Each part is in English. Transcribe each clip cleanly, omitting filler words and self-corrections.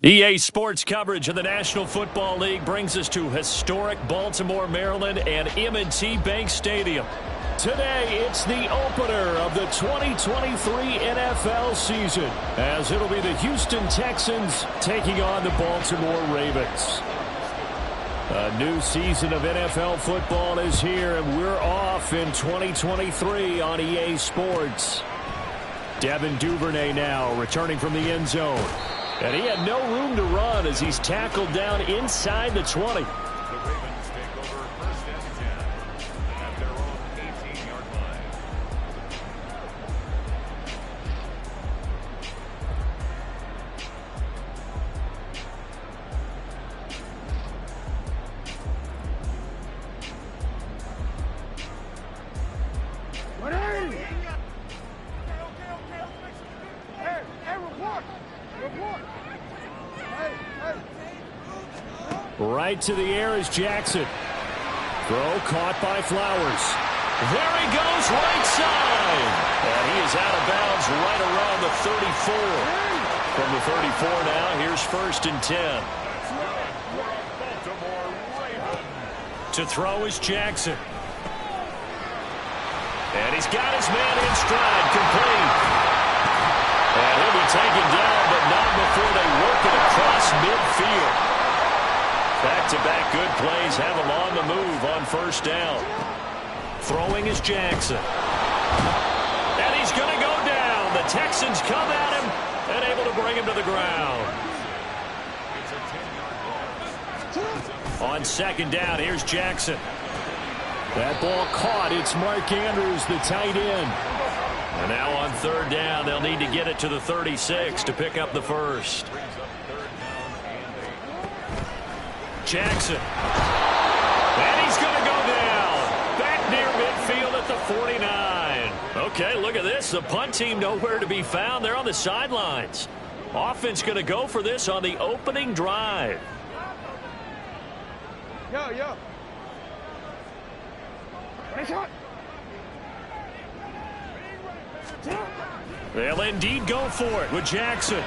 EA Sports coverage of the National Football League brings us to historic Baltimore, Maryland and M&T Bank Stadium. Today, it's the opener of the 2023 NFL season, as it'll be the Houston Texans taking on the Baltimore Ravens. A new season of NFL football is here, and we're off in 2023 on EA Sports. Devin Duvernay now returning from the end zone. And he had no room to run as he's tackled down inside the 20. The Ravens take over first and 10 at their own 18-yard line. Right to the air is Jackson. Throw caught by Flowers. There he goes, right side. And he is out of bounds right around the 34. From the 34 now, here's first and 10. To throw is Jackson. And he's got his man in stride, complete. And he'll be taken down, but not before they work it across midfield. Back-to-back good plays have him on the move on first down. Throwing is Jackson. And he's going to go down. The Texans come at him and able to bring him to the ground. On second down, here's Jackson. That ball caught. It's Mark Andrews, the tight end. And now on third down, they'll need to get it to the 36 to pick up the first. Jackson. And he's going to go down. Back near midfield at the 49. Okay, look at this. The punt team nowhere to be found. They're on the sidelines. Offense going to go for this on the opening drive. Yo. They'll indeed go for it with Jackson.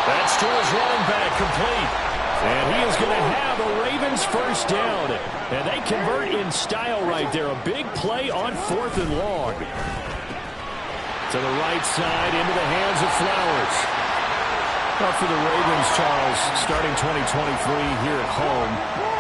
That's to his running back, complete. And he is going to have a Ravens first down. And they convert in style right there. A big play on fourth and long. To the right side, into the hands of Flowers. Well, for the Ravens, Charles, starting 2023 here at home,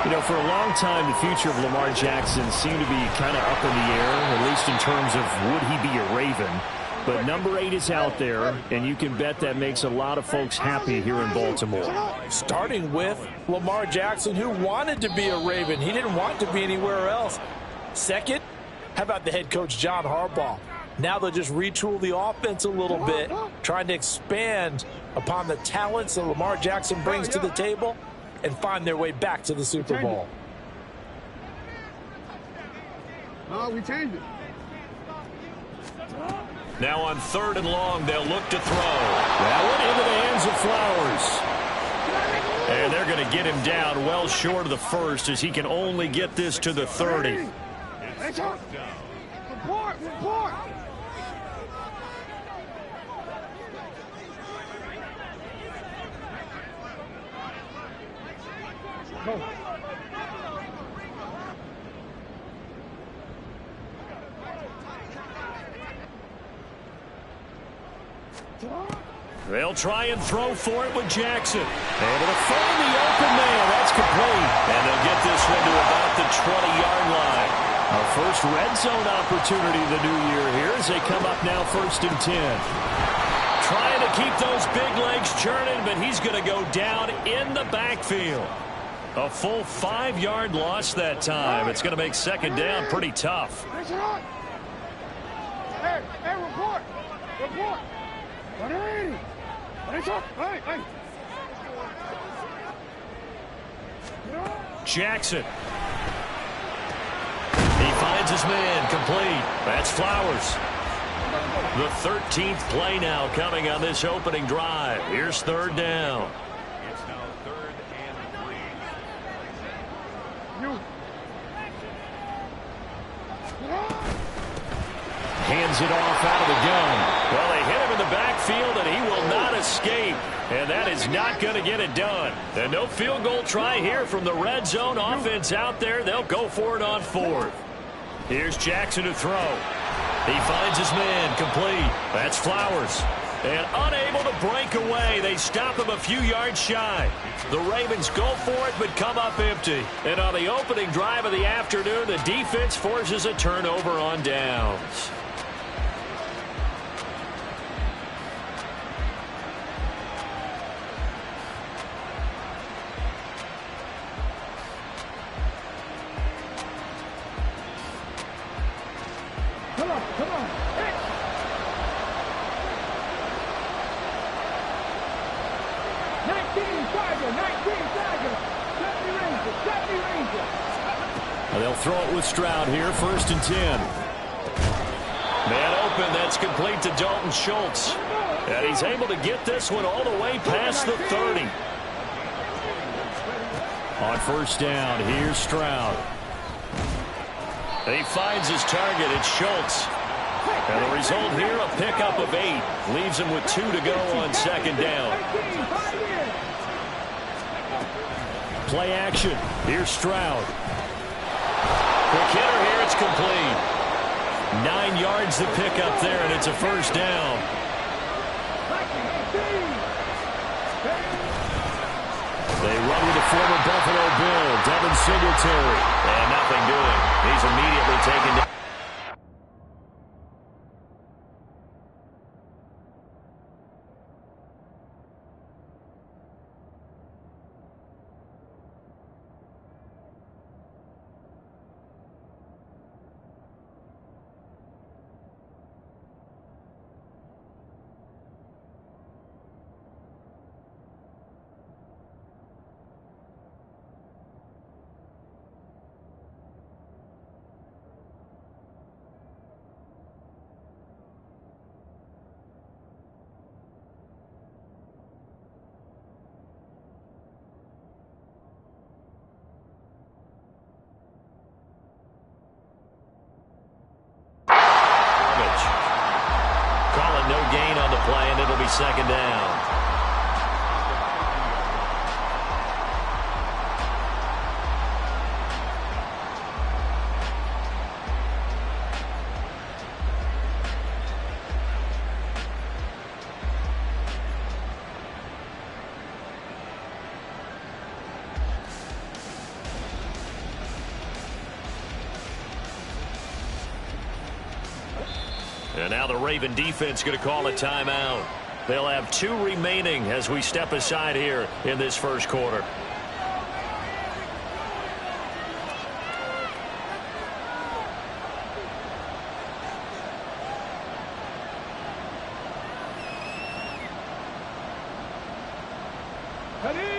you know, for a long time, the future of Lamar Jackson seemed to be kind of up in the air, at least in terms of would he be a Raven. But number 8 is out there, and you can bet that makes a lot of folks happy here in Baltimore. Starting with Lamar Jackson, who wanted to be a Raven. He didn't want to be anywhere else. Second, how about the head coach, John Harbaugh? Now they'll just retool the offense a little bit, trying to expand upon the talents that Lamar Jackson brings to the table and find their way back to the Super Bowl. No, we changed it. Now on third and long, they'll look to throw. That one into the hands of Flowers. And they're going to get him down well short of the first as he can only get this to the 30. Report. Go. They'll try and throw for it with Jackson. Able to find the open man. That's complete. And they'll get this one to about the 20-yard line. Our first red zone opportunity of the new year here as they come up now first and 10. Trying to keep those big legs churning, but he's going to go down in the backfield. A full 5-yard loss that time. It's going to make second down pretty tough. Hey, report. Jackson. He finds his man, complete. That's Flowers. The 13th play now coming on this opening drive. Here's third down. It's now third and 3. Hands it off out of the gun. Well, they hit him in the backfield, and he will not escape. And that is not going to get it done. And no field goal try here from the red zone. Offense out there. They'll go for it on 4th. Here's Jackson to throw. He finds his man complete. That's Flowers. And unable to break away. They stop him a few yards shy. The Ravens go for it but come up empty. And on the opening drive of the afternoon, the defense forces a turnover on downs. Come on. Hey. 19 Tiger. 70 Ranger. They'll throw it with Stroud here, 1st and 10. Man open, that's complete to Dalton Schultz. And he's able to get this one all the way past the 30. On 1st down, here's Stroud. He finds his target. It's Schultz. And the result here, a pickup of 8. Leaves him with 2 to go on 2nd down. Play action. Here's Stroud. Quick hitter here. It's complete. 9 yards to pick up there, and it's a 1st down. They run with the former Buffalo Bill, Devin Singletary. And nothing doing. He's immediately taken down. Gain on the play, and it'll be 2nd down. And now the Raven defense going to call a timeout. They'll have 2 remaining as we step aside here in this 1st quarter.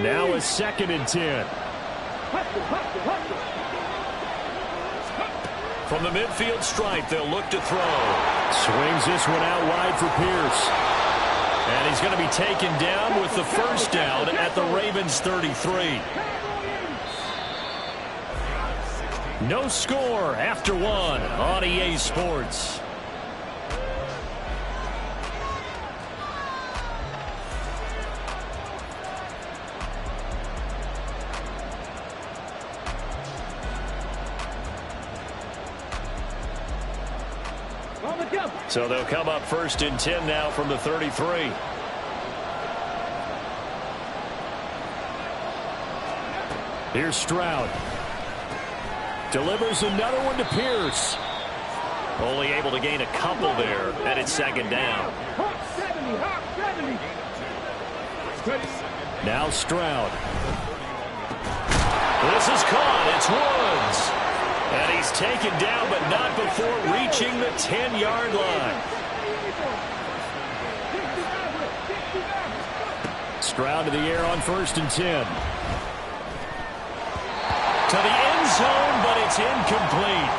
Now a 2nd and 10. From the midfield stripe, they'll look to throw. Swings this one out wide for Pierce. And he's going to be taken down with the 1st down at the Ravens 33. No score after 1 on EA Sports. So they'll come up 1st and 10 now from the 33. Here's Stroud. Delivers another one to Pierce. Only able to gain a couple there, and it's 2nd down. Now Stroud. This is caught. It's Woods. And he's taken down, but not before reaching the 10-yard line. Stroud to the air on 1st and 10. To the end zone, but it's incomplete.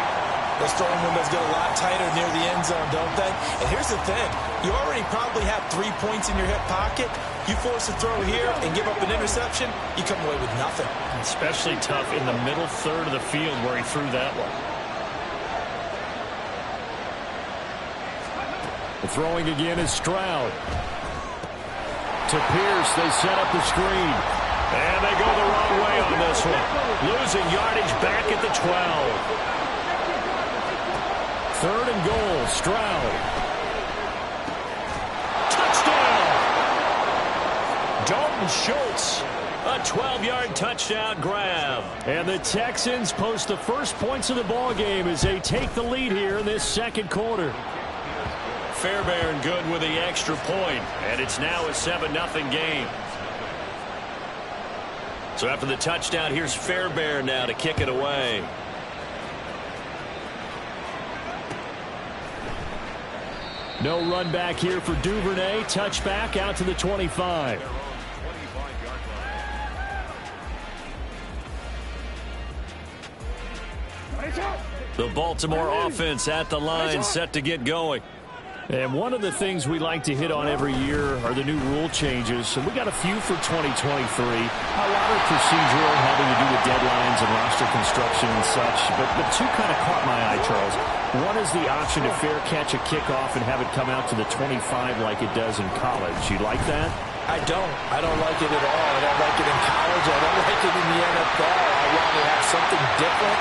Those throwing windows get a lot tighter near the end zone, don't they? And here's the thing. You already probably have 3 points in your hip pocket. You force a throw here and give up an interception, you come away with nothing. Especially tough in the middle 3rd of the field where he threw that one. The throwing again is Stroud. To Pierce, they set up the screen. And they go the wrong way on this one. Losing yardage back at the 12. 3rd and goal, Stroud. Touchdown! Dalton Schultz. A 12-yard touchdown grab. And the Texans post the first points of the ball game as they take the lead here in this second quarter. Fairbairn good with the extra point, and it's now a 7-0 game. So after the touchdown, here's Fairbairn now to kick it away. No run back here for Duvernay. Touchback out to the 25. The Baltimore offense at the line, set to get going. And one of the things we like to hit on every year are the new rule changes. And we got a few for 2023. A lot of procedural, having to do with deadlines and roster construction and such. But two kind of caught my eye, Charles. One is the option to fair catch a kickoff and have it come out to the 25 like it does in college. You like that? I don't. I don't like it at all. I don't like it in college. I don't like it in the NFL. I want to have something different.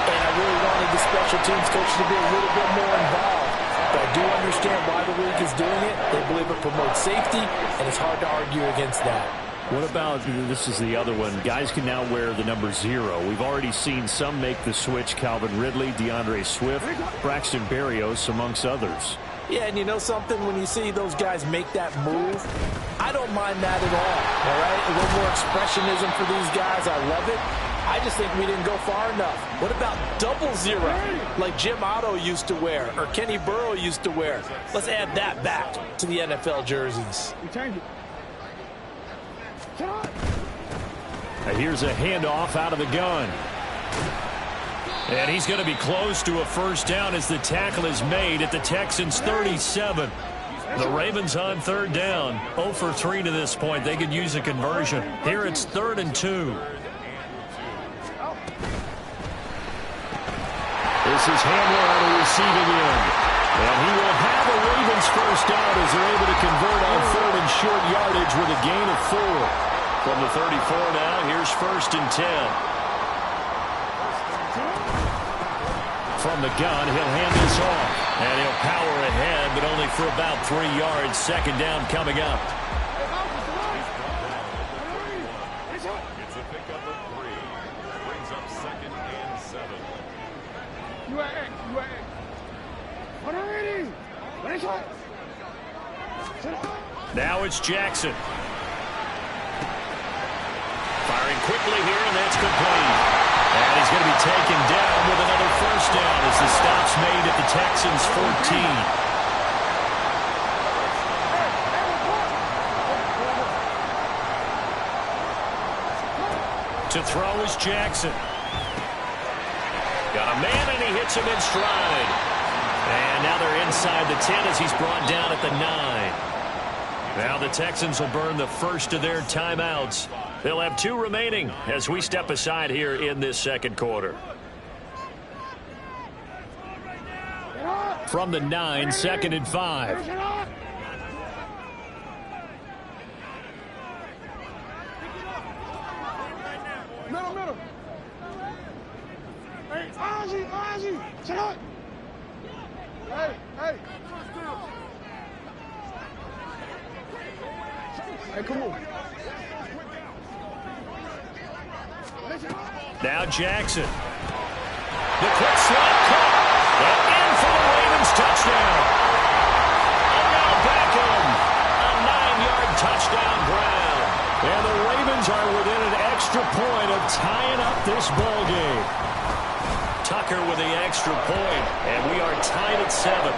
And I really wanted the special teams coach to be a little bit more involved. But I do understand why the league is doing it. They believe it promotes safety, and it's hard to argue against that. What about, this is the other one, guys can now wear the number 0. We've already seen some make the switch. Calvin Ridley, DeAndre Swift, Braxton Berrios, amongst others. Yeah, and you know something? When you see those guys make that move, I don't mind that at all right? A little more expressionism for these guys. I love it. I just think we didn't go far enough. What about double 0, like Jim Otto used to wear or Kenny Burrow used to wear? Let's add that back to the NFL jerseys. Here's a handoff out of the gun. And he's going to be close to a first down as the tackle is made at the Texans' 37. The Ravens on 3rd down. 0 for 3 to this point. They could use a conversion. Here it's 3rd and 2. This is Hamler on the receiving end. And he will have a Ravens first down as they're able to convert on 3rd and short yardage with a gain of 4. From the 34 now, here's 1st and 10. From the gun, he'll hand this off. And he'll power ahead, but only for about 3 yards. 2nd down coming up. It's a pickup of 3. Brings up 2nd and 7. Now it's Jackson. Firing quickly here, and that's complete. And he's going to be taken down with another first down as the stop's made at the Texans' 14. To throw is Jackson. Got a man, and he hits him in stride. And now they're inside the 10 as he's brought down at the 9. Now the Texans will burn the first of their timeouts. They'll have 2 remaining as we step aside here in this second quarter. From the 9, 2nd and 5. Middle. Hey, Ozzy, shut up. Hey. Hey, come on. Now Jackson. The quick slot cut. And in for the Ravens touchdown. And now Beckham. A 9-yard touchdown grab. And the Ravens are within an extra point of tying up this ball game. Tucker with the extra point. And we are tied at 7.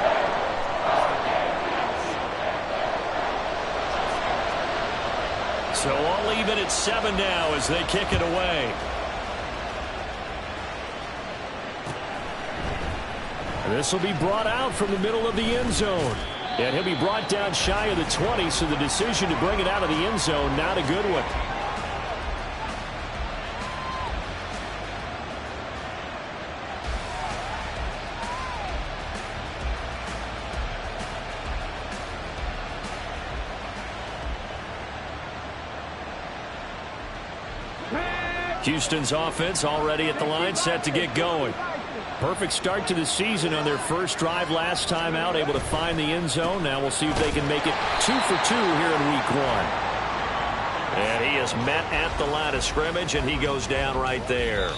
So all even at 7 now as they kick it away. This will be brought out from the middle of the end zone. And he'll be brought down shy of the 20, so the decision to bring it out of the end zone, not a good one. Houston's offense already at the line, set to get going. Perfect start to the season on their first drive last time out, able to find the end zone. Now we'll see if they can make it 2 for 2 here in week 1. And he is met at the line of scrimmage, and he goes down right there.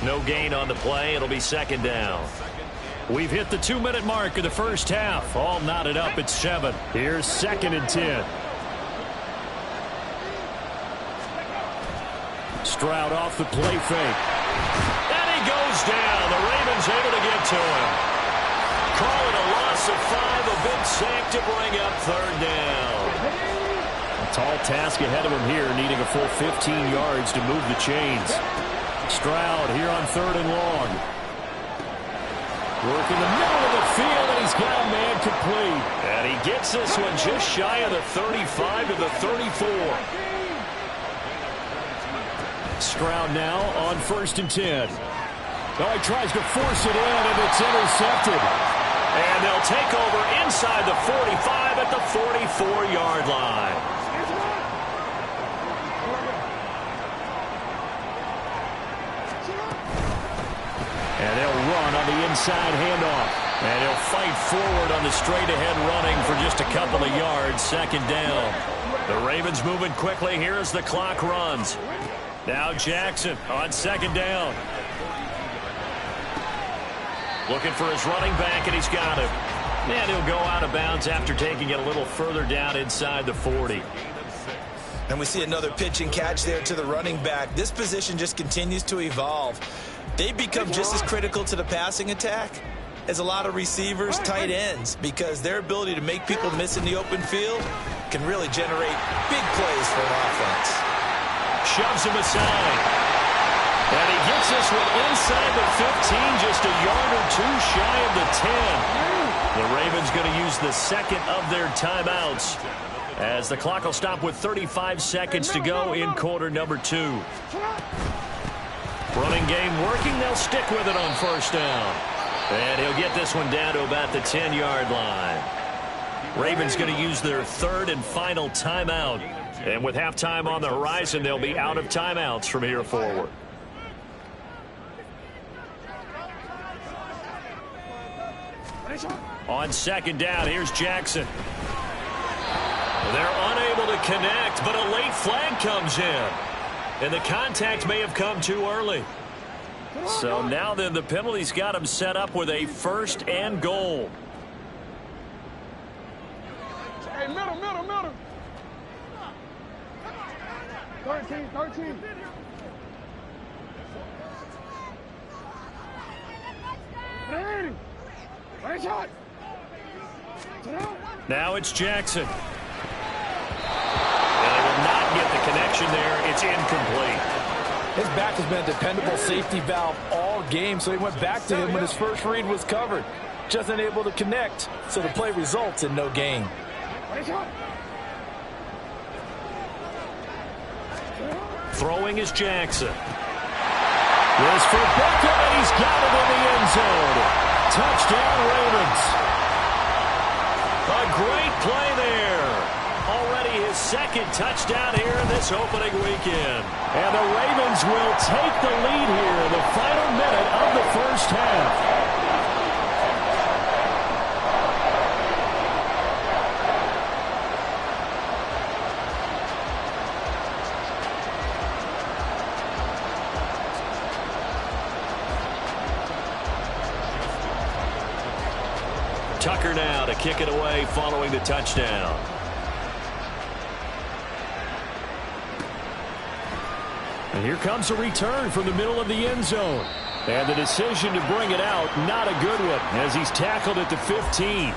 No gain on the play. It'll be second down. We've hit the 2-minute mark of the first half. All knotted up at 7. Here's 2nd and 10. Stroud off the play fake. And he goes down. The Ravens able to get to him. Call it a loss of 5. A big sack to bring up 3rd down. A tall task ahead of him here, needing a full 15 yards to move the chains. Stroud here on 3rd and long. Work in the middle of the field, and he's got a man complete. And he gets this one just shy of the 35 to the 34. Stroud now on 1st and 10. Oh, he tries to force it in, and it's intercepted. And they'll take over inside the 45 at the 44-yard line. And they'll run on the inside handoff. And he'll fight forward on the straight-ahead running for just a couple of yards. 2nd down. The Ravens moving quickly here as the clock runs. Now Jackson on 2nd down. Looking for his running back, and he's got him. And he'll go out of bounds after taking it a little further down inside the 40. And we see another pitch and catch there to the running back. This position just continues to evolve. They become just as critical to the passing attack as a lot of receivers, tight ends, because their ability to make people miss in the open field can really generate big plays for an offense. Shoves him aside. And he gets this one inside the 15, just a yard or 2 shy of the 10. The Ravens going to use the 2nd of their timeouts as the clock will stop with 35 seconds to go in quarter number 2. Running game working. They'll stick with it on 1st down. And he'll get this one down to about the 10-yard line. Ravens going to use their 3rd and final timeout. And with halftime on the horizon, they'll be out of timeouts from here forward. On 2nd down, here's Jackson. They're unable to connect, but a late flag comes in. And the contact may have come too early. So now then the penalty's got him set up with a 1st and goal. Hey, middle. 13. Ready shot. Now it's Jackson. And they will not get the connection there. It's incomplete. His back has been a dependable safety valve all game, so he went back to him when his first read was covered. Just unable to connect, so the play results in no gain. Throwing is Jackson. This for Beckham, and he's got it in the end zone. Touchdown, Ravens. A great play there. Already his 2nd touchdown here in this opening weekend. And the Ravens will take the lead here in the final minute of the first half. Tucker now to kick it away following the touchdown. And here comes a return from the middle of the end zone. And the decision to bring it out, not a good one, as he's tackled at the 15.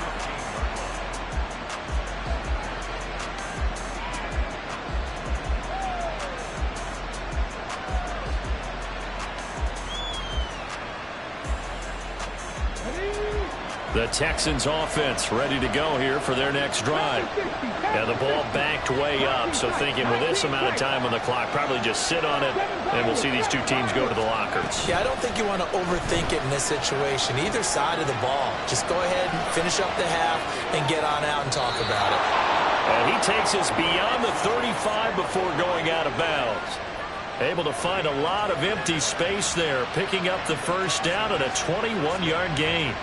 The Texans offense ready to go here for their next drive. Yeah, the ball backed way up, so thinking with this amount of time on the clock, probably just sit on it, and we'll see these two teams go to the lockers. Yeah, I don't think you want to overthink it in this situation. Either side of the ball. Just go ahead and finish up the half and get on out and talk about it. And he takes us beyond the 35 before going out of bounds. Able to find a lot of empty space there, picking up the first down and a 21-yard gain.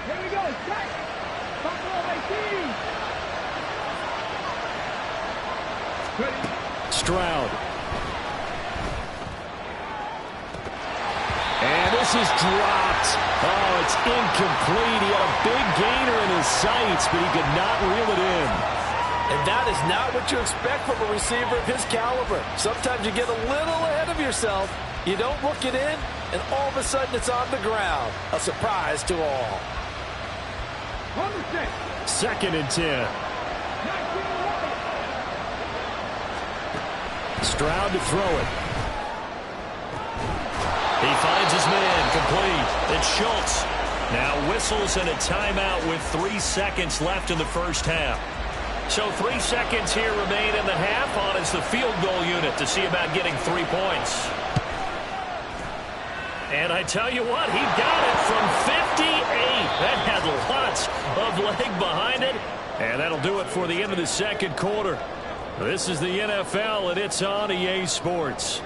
Here we go. Check. Buffalo 18. Ready. Stroud. And this is dropped. Oh, it's incomplete. He had a big gainer in his sights, but he could not reel it in. And that is not what you expect from a receiver of his caliber. Sometimes you get a little ahead of yourself. You don't look it in, and all of a sudden it's on the ground. A surprise to all. 2nd and 10. Stroud to throw it. He finds his man, complete. It's Schultz. Now whistles and a timeout with 3 seconds left in the first half. So 3 seconds here remain in the half on as the field goal unit to see about getting 3 points. And I tell you what, he got it from 58. That had lots of leg behind it. And that'll do it for the end of the second quarter. This is the NFL, and it's on EA Sports.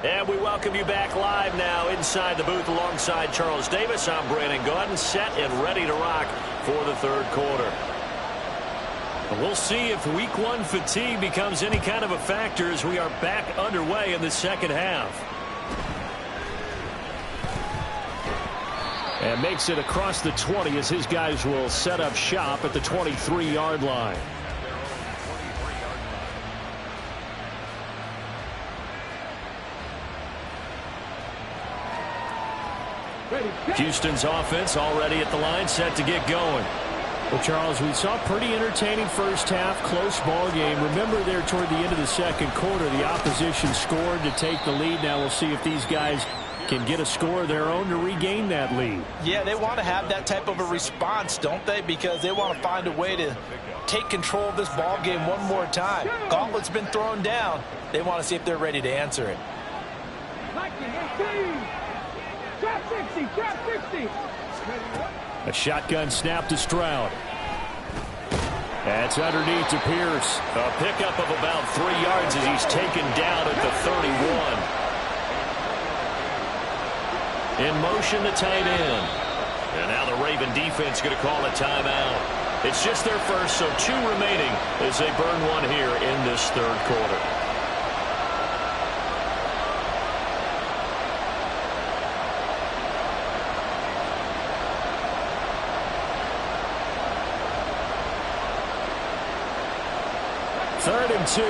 And we welcome you back live now inside the booth alongside Charles Davis. I'm Brandon Gaudin, set and ready to rock for the third quarter. And we'll see if week 1 fatigue becomes any kind of a factor as we are back underway in the second half. And makes it across the 20 as his guys will set up shop at the 23-yard line. Houston's offense already at the line, set to get going. Well, Charles, we saw a pretty entertaining first half, close ball game. Remember there toward the end of the second quarter, the opposition scored to take the lead. Now we'll see if these guys can get a score of their own to regain that lead. Yeah, they want to have that type of a response, don't they? Because they want to find a way to take control of this ball game one more time. Gauntlet's been thrown down. They want to see if they're ready to answer it. Trap 60, trap 60. A shotgun snap to Stroud. That's underneath to Pierce. A pickup of about 3 yards as he's taken down at the 31. In motion, the tight end. And now the Raven defense going to call a timeout. It's just their first, so 2 remaining as they burn 1 here in this third quarter. Third and 2.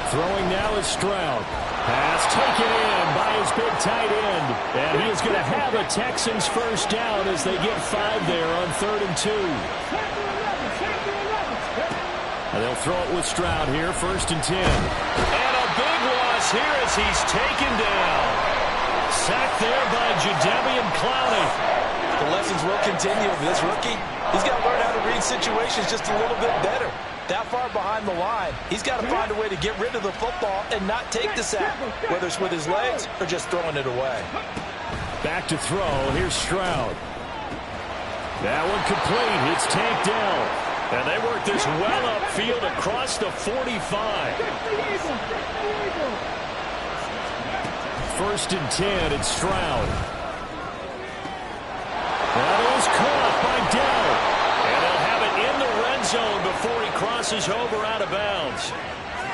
Throwing now is Stroud. Pass taken in by his big tight end. And he is going to have a Texans first down as they get 5 there on 3rd and 2. And they'll throw it with Stroud here, 1st and 10. And a big loss here as he's taken down. Sacked there by Jadeveon Clowney. The lessons will continue with this rookie. He's got to learn how to read situations just a little bit better. That far behind the line, he's got to find a way to get rid of the football and not take the sack, whether it's with his legs or just throwing it away. Back to throw. Here's Stroud. That one complete. It's tanked down. And they work this well upfield across the 45. 1st and 10. It's Stroud. That is caught by Dell. And they'll have it in the red zone before he crosses over out of bounds.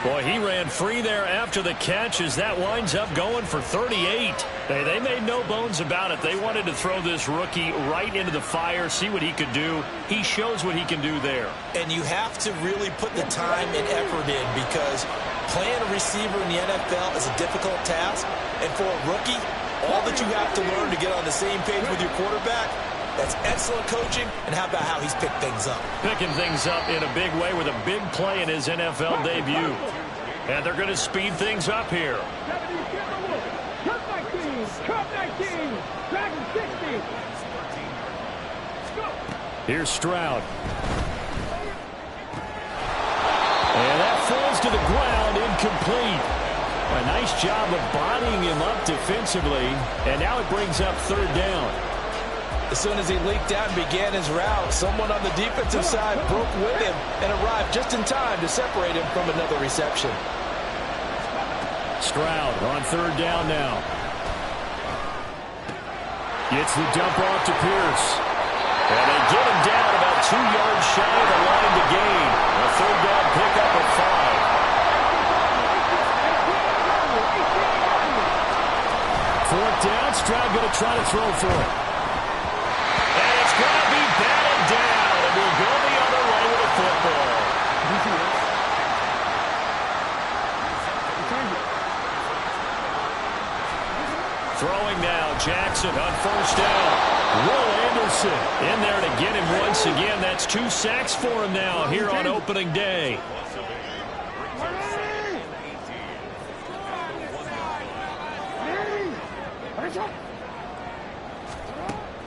Boy, he ran free there after the catch as that winds up going for 38. They made no bones about it. They wanted to throw this rookie right into the fire, see what he could do. He shows what he can do there. And you have to really put the time and effort in because playing a receiver in the NFL is a difficult task. And for a rookie, all that you have to learn to get on the same page with your quarterback, that's excellent coaching. And how about how he's picked things up? Picking things up in a big way with a big play in his NFL debut. And they're going to speed things up here. 70, Cup 19, Cup 19, Dragon 60. Go. Here's Stroud. And that falls to the ground, incomplete. A nice job of bodying him up defensively. And now it brings up third down. As soon as he leaked out and began his route, someone on the defensive side broke with him and arrived just in time to separate him from another reception. Stroud on third down now. Gets the dump off to Pierce. And they get him down about 2 yards shy of the line to gain. A third down pickup of 5. Fourth down, Stroud going to try to throw for it. And it's going to be batted down. And we'll go the other way with the football. Throwing now, Jackson on first down. Will Anderson in there to get him once again. That's 2 sacks for him now here on opening day.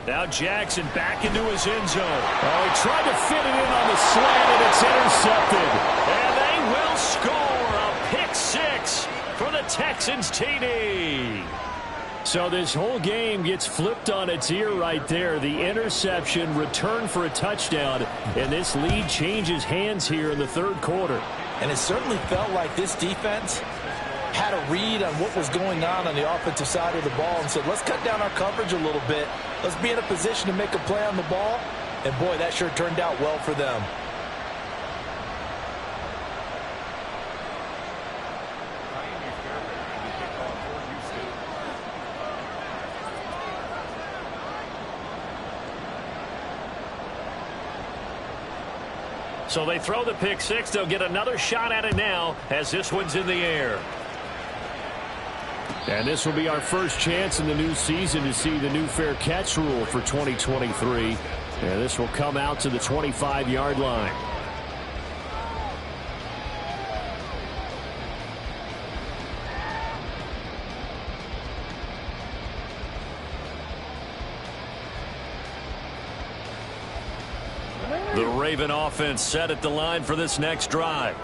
Now Jackson back into his end zone. Oh, he tried to fit it in on the slant, and it's intercepted. And they will score a pick 6 for the Texans TD. So this whole game gets flipped on its ear right there. The interception, return for a touchdown, and this lead changes hands here in the third quarter. And it certainly felt like this defense had a read on what was going on the offensive side of the ball and said, let's cut down our coverage a little bit. Let's be in a position to make a play on the ball. And, boy, that sure turned out well for them. So they throw the pick 6. They'll get another shot at it now as this one's in the air. And this will be our first chance in the new season to see the new fair catch rule for 2023. And this will come out to the 25-yard line. The Raven offense set at the line for this next drive.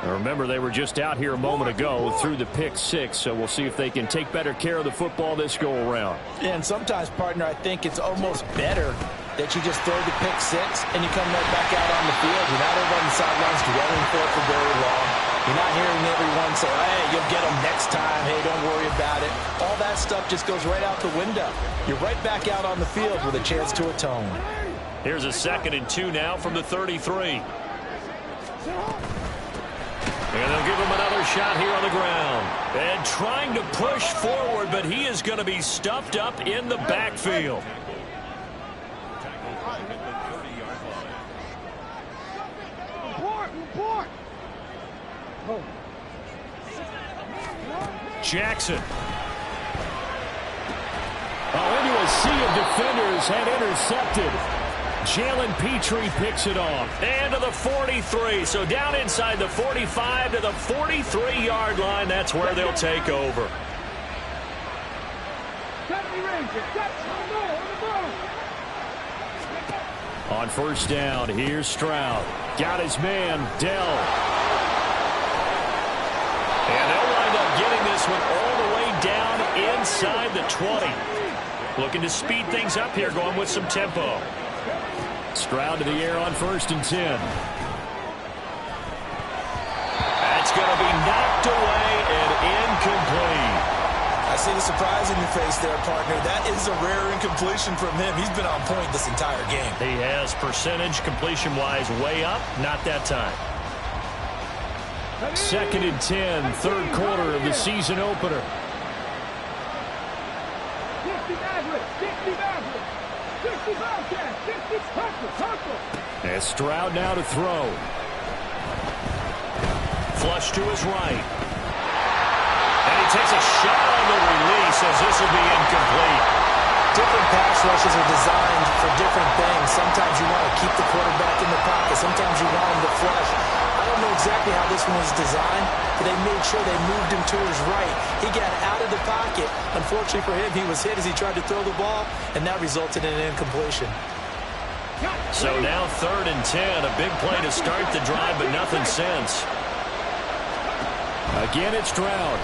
Now remember, they were just out here a moment ago through the pick 6, so we'll see if they can take better care of the football this go-around. Yeah, and sometimes, partner, I think it's almost better that you just throw the pick 6 and you come right back out on the field. You're not over on the sidelines dwelling for very long. You're not hearing everyone say, hey, you'll get them next time. Hey, don't worry about it. All that stuff just goes right out the window. You're right back out on the field with a chance to atone. Here's a 2nd and 2 now from the 33. And they'll give him another shot here on the ground. And trying to push forward, but he is going to be stuffed up in the backfield. Jackson. Oh, into a sea of defenders, had intercepted. Jalen Petrie picks it off. And to the 43. So down inside the 45 to the 43-yard line. That's where they'll take over. On first down, here's Stroud. Got his man, Dell. And they'll wind up getting this one all the way down inside the 20. Looking to speed things up here, going with some tempo. Stroud to the air on 1st and 10. That's going to be knocked away and incomplete. I see the surprise in your face there, partner. That is a rare incompletion from him. He's been on point this entire game. He has percentage completion-wise way up. Not that time. 2nd and 10, third quarter of the season opener. 60 Bobcat, 60 Tucker. And Stroud now to throw. Flush to his right. And he takes a shot on the release as this will be incomplete. Different pass rushes are designed for different things. Sometimes you want to keep the quarterback in the pocket. Sometimes you want him to flush. I don't don't know exactly how this one was designed, but they made sure they moved him to his right. He got out of the pocket. Unfortunately for him, he was hit as he tried to throw the ball, and that resulted in an incompletion. So now 3rd and 10. A big play to start the drive, but nothing since. Again, it's Stroud.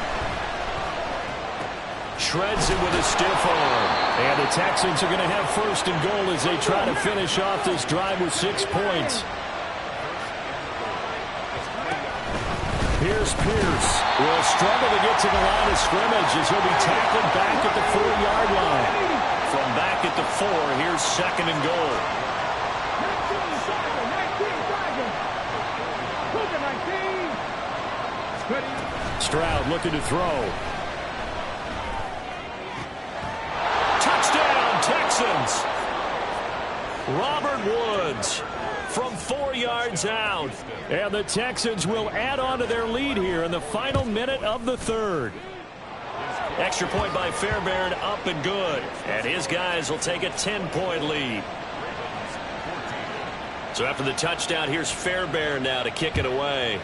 Shreds it with a stiff arm. And the Texans are going to have 1st and goal as they try to finish off this drive with 6 points. Here's Pierce. Will struggle to get to the line of scrimmage as he'll be tackled back at the 4-yard line. From back at the 4, here's 2nd and goal. Stroud looking to throw. Touchdown, Texans. Robert Woods from 4 yards out. And the Texans will add on to their lead here in the final minute of the 3rd. Extra point by Fairbairn, up and good. And his guys will take a 10-point lead. So after the touchdown, here's Fairbairn now to kick it away.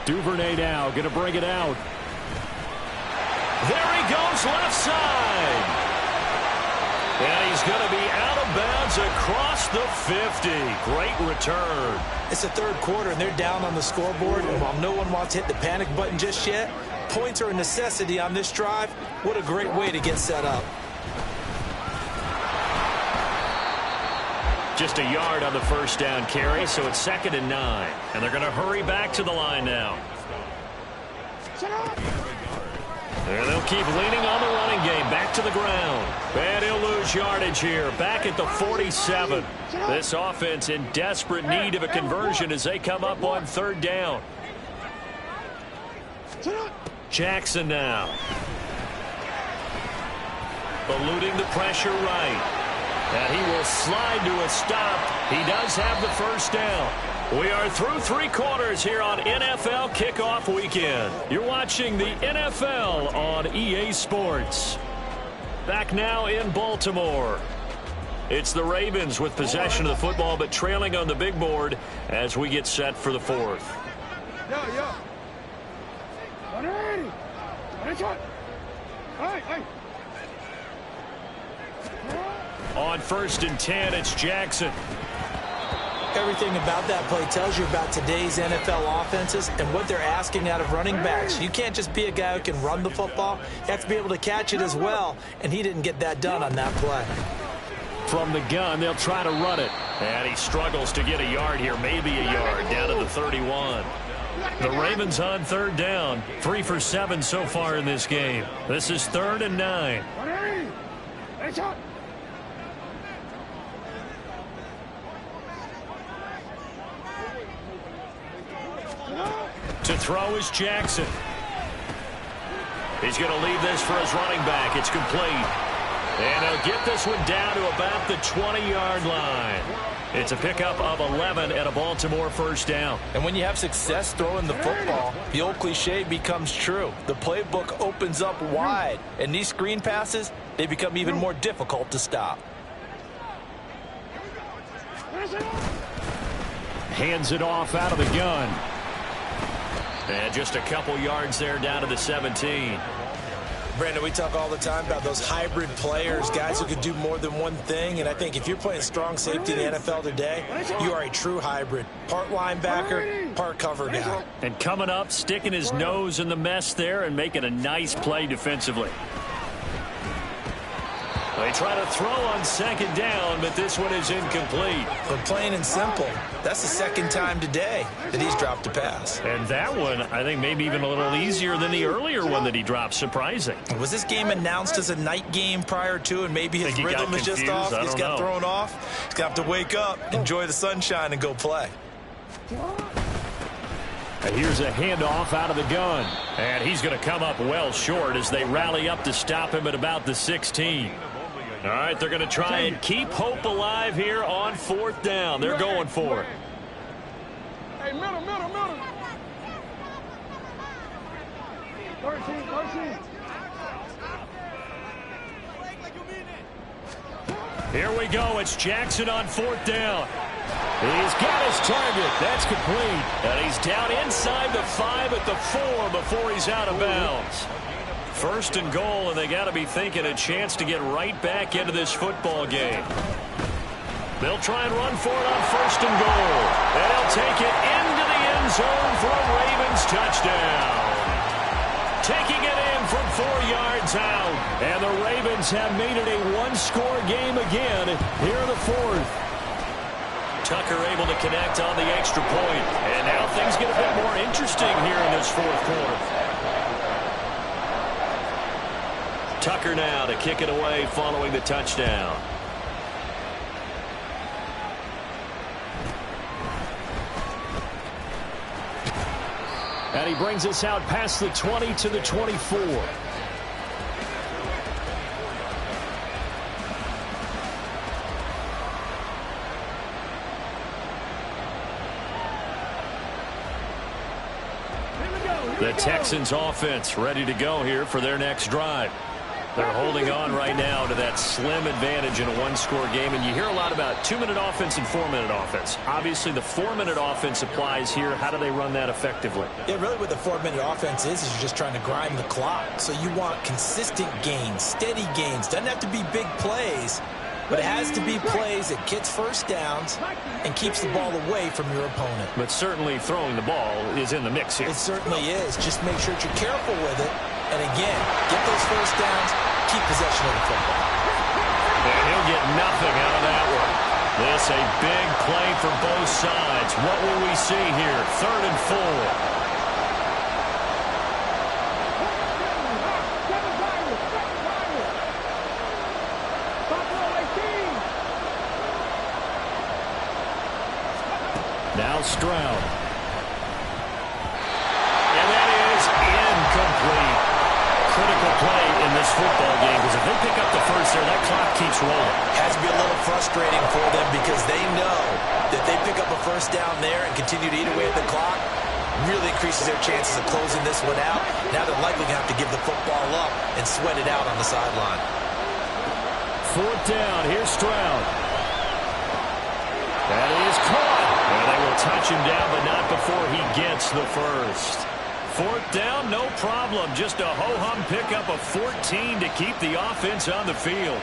Duvernay now going to bring it out. There he goes left side. And he's going to be out of bounds across the 50. Great return. It's the 3rd quarter, and they're down on the scoreboard. And while no one wants to hit the panic button just yet, points are a necessity on this drive. What a great way to get set up. Just a yard on the 1st down carry, so it's 2nd and 9. And they're going to hurry back to the line now. And they'll keep leaning on the running game. Back to the ground. And he'll lose yardage here. Back at the 47. This offense in desperate need of a conversion as they come up on 3rd down. Jackson now. Eluding the pressure right. And he will slide to a stop. He does have the 1st down. We are through 3 quarters here on NFL Kickoff Weekend. You're watching the NFL on EA Sports. Back now in Baltimore. It's the Ravens with possession of the football, but trailing on the big board as we get set for the 4th. Yo. 180. Hey. On 1st and 10, it's Jackson. Everything about that play tells you about today's NFL offenses and what they're asking out of running backs. You can't just be a guy who can run the football. You have to be able to catch it as well, and he didn't get that done on that play. From the gun, they'll try to run it. And he struggles to get a yard here, maybe a yard, down to the 31. The Ravens on 3rd down, 3 for 7 so far in this game. This is 3rd and 9. 180. Headshot. To throw is Jackson. He's going to leave this for his running back. It's complete. And he'll get this one down to about the 20-yard line. It's a pickup of 11 and a Baltimore 1st down. And when you have success throwing the football, the old cliche becomes true. The playbook opens up wide. And these screen passes, they become even more difficult to stop. Hands it off out of the gun. And just a couple yards there down to the 17. Brandon, we talk all the time about those hybrid players, guys who could do more than one thing. And I think if you're playing strong safety in the NFL today, you are a true hybrid. Part linebacker, part cover guy. And coming up, sticking his nose in the mess there and making a nice play defensively. They try to throw on 2nd down, but this one is incomplete. But plain and simple, that's the 2nd time today that he's dropped a pass. And that one, I think, maybe even a little easier than the earlier one that he dropped. Surprising. Was this game announced as a night game prior to, and maybe his rhythm is just off? He's got thrown off. He's got to wake up, enjoy the sunshine, and go play. And here's a handoff out of the gun. And he's going to come up well short as they rally up to stop him at about the 16. All right, they're going to try and keep hope alive here on 4th down. They're going for it. Hey, middle. 13. Here we go. It's Jackson on 4th down. He's got his target. That's complete. And he's down inside the 5 at the 4 before he's out of bounds. First and goal, and they got to be thinking a chance to get right back into this football game. They'll try and run for it on first and goal. And he'll take it into the end zone for a Ravens touchdown. Taking it in from 4 yards out. And the Ravens have made it a one-score game again here in the 4th. Tucker able to connect on the extra point. And now things get a bit more interesting here in this 4th quarter. Tucker now to kick it away following the touchdown. And he brings us out past the 20 to the 24. The Texans offense ready to go here for their next drive. They're holding on right now to that slim advantage in a one-score game. And you hear a lot about 2-minute offense and 4-minute offense. Obviously, the 4-minute offense applies here. How do they run that effectively? Yeah, really what the 4-minute offense is you're just trying to grind the clock. So you want consistent gains, steady gains. Doesn't have to be big plays, but it has to be plays that gets first downs and keeps the ball away from your opponent. But certainly throwing the ball is in the mix here. It certainly is. Just make sure that you're careful with it. And again, get those first downs, keep possession of the football. And he'll get nothing out of that one. This a big play for both sides. What will we see here? 3rd and 4. Now Stroud. And that is incomplete. Critical play in this football game because if they pick up the first there, that clock keeps rolling. Has to be a little frustrating for them because they know that they pick up a first down there and continue to eat away at the clock, really increases their chances of closing this one out. Now they're likely going to have to give the football up and sweat it out on the sideline. 4th down. Here's Stroud. That is caught. And they will touch him down, but not before he gets the first. 4th down, no problem. Just a ho-hum pickup of 14 to keep the offense on the field.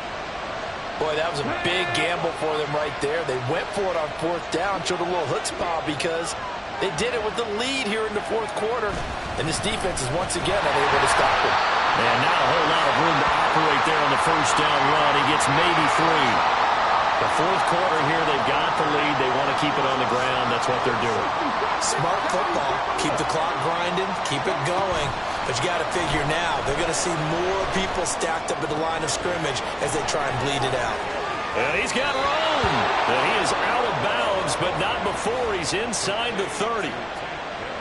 Boy, that was a big gamble for them right there. They went for it on 4th down, showed a little chutzpah because they did it with the lead here in the 4th quarter. And this defense is once again unable to stop them. And not a whole lot of room to operate there on the first down run. He gets maybe 3. The 4th quarter here, they've got the lead. They want to keep it on the ground. That's what they're doing. Smart football. Keep the clock grinding. Keep it going. But you got to figure now, they're going to see more people stacked up at the line of scrimmage as they try and bleed it out. And he's got room. And he is out of bounds, but not before he's inside the 30.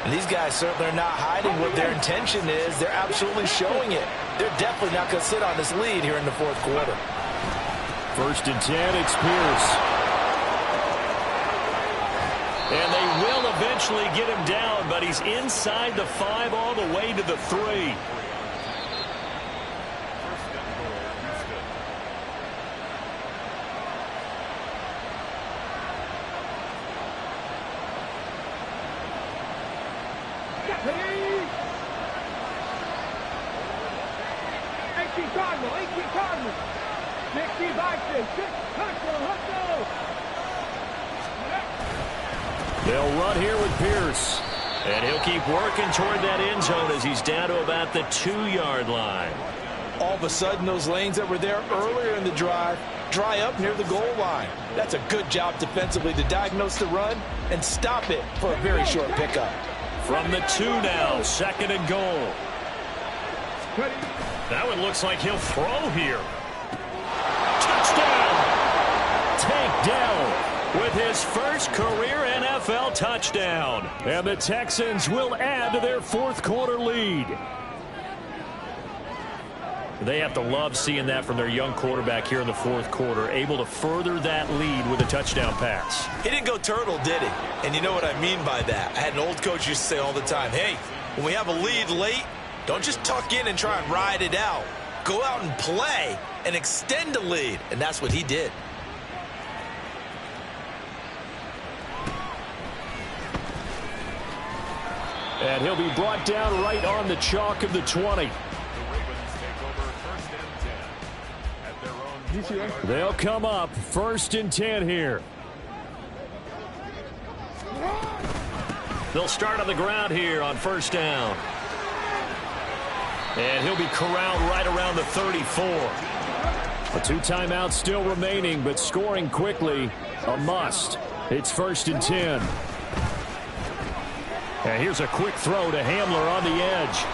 And these guys certainly are not hiding what their intention is. They're absolutely showing it. They're definitely not going to sit on this lead here in the 4th quarter. 1st and 10, it's Pierce. And they will eventually get him down, but he's inside the 5 all the way to the 3. They'll run here with Pierce. And he'll keep working toward that end zone as he's down to about the 2-yard line. All of a sudden, those lanes that were there earlier in the drive dry up near the goal line. That's a good job defensively to diagnose the run and stop it for a very short pickup. From the 2 now, 2nd and goal. That one looks like he'll throw here. Touchdown! Tank down with his first career NFL touchdown. And the Texans will add to their 4th quarter lead. They have to love seeing that from their young quarterback here in the 4th quarter, able to further that lead with a touchdown pass. He didn't go turtle, did he? And you know what I mean by that. I had an old coach used to say all the time, hey, when we have a lead late, don't just tuck in and try and ride it out. Go out and play and extend the lead. And that's what he did. And he'll be brought down right on the chalk of the 20. The Ravens take over 1st and 10 at their own 20. They'll come up 1st and 10 here. They'll start on the ground here on 1st down. And he'll be corralled right around the 34. A 2 timeouts still remaining, but scoring quickly, a must. It's 1st and 10. And here's a quick throw to Hamler on the edge.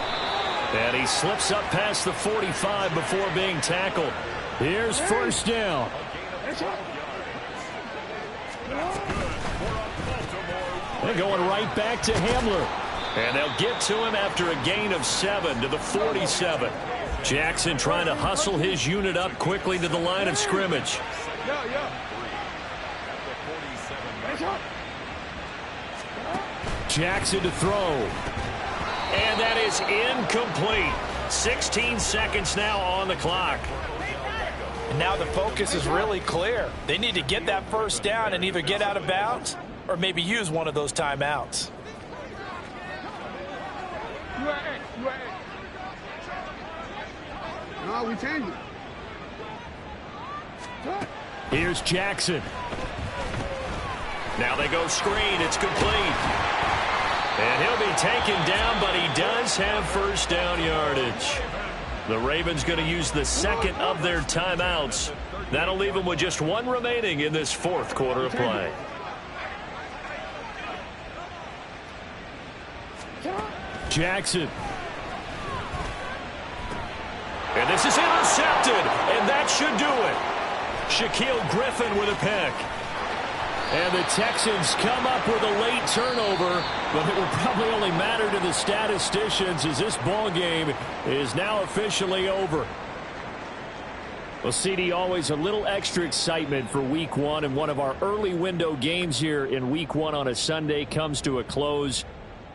And he slips up past the 45 before being tackled. Here's 1st down. They're going right back to Hamler. And they'll get to him after a gain of 7 to the 47. Jackson trying to hustle his unit up quickly to the line of scrimmage. Jackson to throw. And that is incomplete. 16 seconds now on the clock. And now the focus is really clear. They need to get that 1st down and either get out of bounds or maybe use one of those timeouts. No, we change it. Here's Jackson. Now they go screen. It's complete. And he'll be taken down, but he does have 1st down yardage. The Ravens going to use the 2nd of their timeouts. That'll leave them with just 1 remaining in this 4th quarter of play. Jackson. And this is intercepted, and that should do it. Shaquille Griffin with a pick. And the Texans come up with a late turnover, but it will probably only matter to the statisticians as this ball game is now officially over. Well, CD, always a little extra excitement for Week 1, and one of our early window games here in Week 1 on a Sunday comes to a close.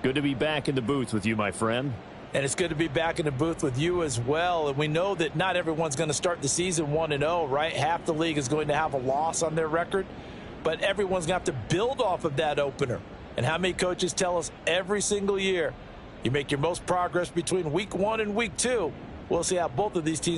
Good to be back in the booth with you, my friend. And it's good to be back in the booth with you as well. And we know that not everyone's going to start the season 1-0, right? Half the league is going to have a loss on their record. But everyone's going to have to build off of that opener. And how many coaches tell us every single year, you make your most progress between Week 1 and Week 2. We'll see how both of these teams